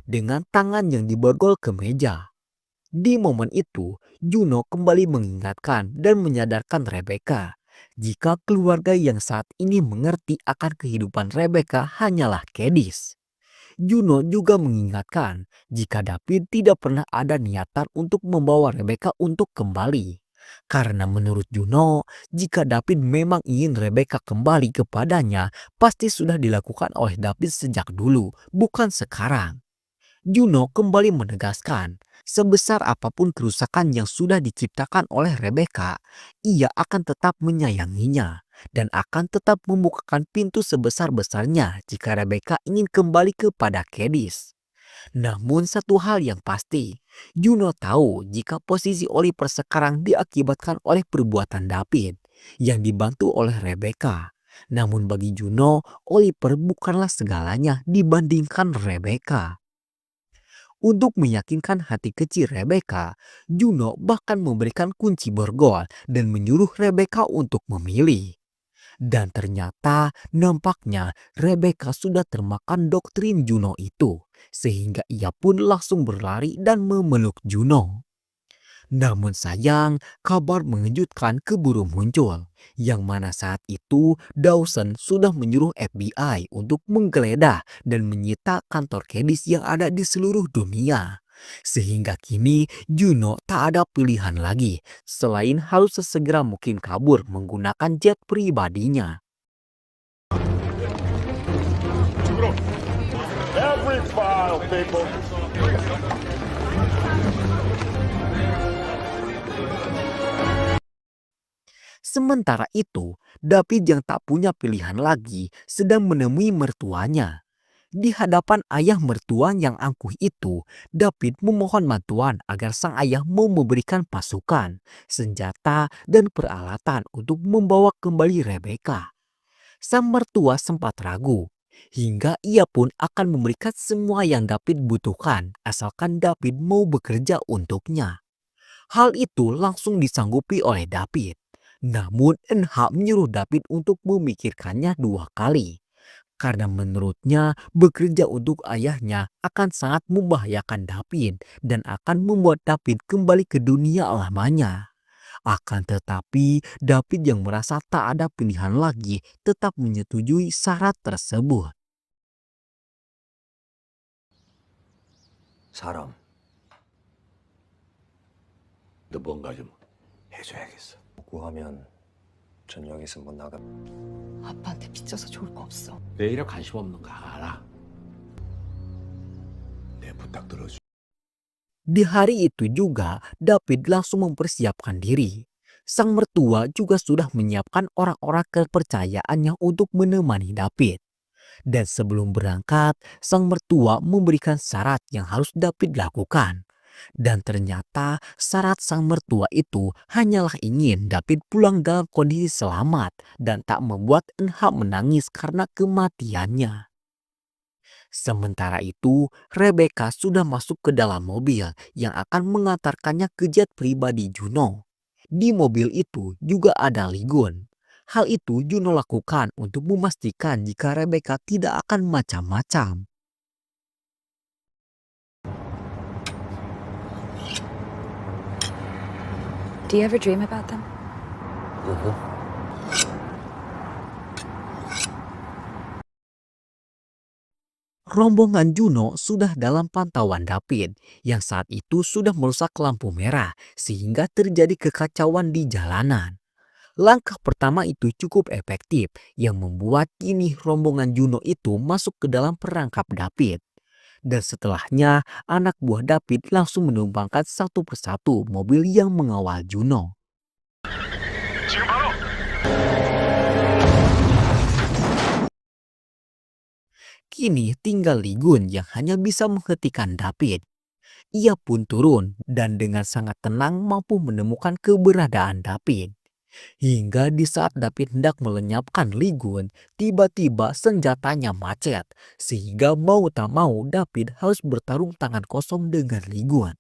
dengan tangan yang diborgol ke meja. Di momen itu, Juno kembali mengingatkan dan menyadarkan Rebecca jika keluarga yang saat ini mengerti akan kehidupan Rebecca hanyalah Kedis. Juno juga mengingatkan jika David tidak pernah ada niatan untuk membawa Rebecca untuk kembali. Karena menurut Juno, jika David memang ingin Rebecca kembali kepadanya, pasti sudah dilakukan oleh David sejak dulu, bukan sekarang. Juno kembali menegaskan, sebesar apapun kerusakan yang sudah diciptakan oleh Rebecca, ia akan tetap menyayanginya dan akan tetap membukakan pintu sebesar-besarnya jika Rebecca ingin kembali kepada Kedis. Namun satu hal yang pasti, Juno tahu jika posisi Oliver sekarang diakibatkan oleh perbuatan David yang dibantu oleh Rebecca. Namun bagi Juno, Oliver bukanlah segalanya dibandingkan Rebecca. Untuk meyakinkan hati kecil Rebecca, Juno bahkan memberikan kunci borgol dan menyuruh Rebecca untuk memilih. Dan ternyata nampaknya Rebecca sudah termakan doktrin Juno itu, sehingga ia pun langsung berlari dan memeluk Juno. Namun sayang, kabar mengejutkan keburu muncul, yang mana saat itu Dawson sudah menyuruh FBI untuk menggeledah dan menyita kantor Kedis yang ada di seluruh dunia. Sehingga kini Juno tak ada pilihan lagi selain harus sesegera mungkin kabur menggunakan jet pribadinya. Every file, people. Sementara itu, David yang tak punya pilihan lagi sedang menemui mertuanya. Di hadapan ayah mertua yang angkuh itu, David memohon bantuan agar sang ayah mau memberikan pasukan, senjata, dan peralatan untuk membawa kembali Rebecca. Sang mertua sempat ragu, hingga ia pun akan memberikan semua yang David butuhkan asalkan David mau bekerja untuknya. Hal itu langsung disanggupi oleh David. Namun Enha menyuruh David untuk memikirkannya dua kali. Karena menurutnya bekerja untuk ayahnya akan sangat membahayakan David dan akan membuat David kembali ke dunia lamanya. Akan tetapi David yang merasa tak ada pilihan lagi tetap menyetujui syarat tersebut. 사람. 너 뭔가 좀 해줘야겠어. 구하면 전 여기서 못 나가. 아빠한테 빚져서 좋을 거 없어. 내 일에 관심 없는 거 알아. 내 부탁 들어줘. Di hari itu juga David langsung mempersiapkan diri. Sang mertua juga sudah menyiapkan orang-orang kepercayaannya untuk menemani David. Dan sebelum berangkat, sang mertua memberikan syarat yang harus David lakukan. Dan ternyata syarat sang mertua itu hanyalah ingin David pulang dalam kondisi selamat dan tak membuat Enha menangis karena kematiannya. Sementara itu, Rebecca sudah masuk ke dalam mobil yang akan mengantarkannya ke jet pribadi Juno. Di mobil itu juga ada Ligon. Hal itu Juno lakukan untuk memastikan jika Rebecca tidak akan macam-macam. Do you ever dream about them? Rombongan Juno sudah dalam pantauan David yang saat itu sudah merusak lampu merah sehingga terjadi kekacauan di jalanan. Langkah pertama itu cukup efektif yang membuat kini rombongan Juno itu masuk ke dalam perangkap David. Dan setelahnya anak buah David langsung menumpangkan satu persatu mobil yang mengawal Juno. 지금 바로. Kini tinggal Ligun yang hanya bisa menghentikan David. Ia pun turun dan dengan sangat tenang mampu menemukan keberadaan David. Hingga di saat David hendak melenyapkan Ligun, tiba-tiba senjatanya macet. Sehingga mau tak mau David harus bertarung tangan kosong dengan Ligun.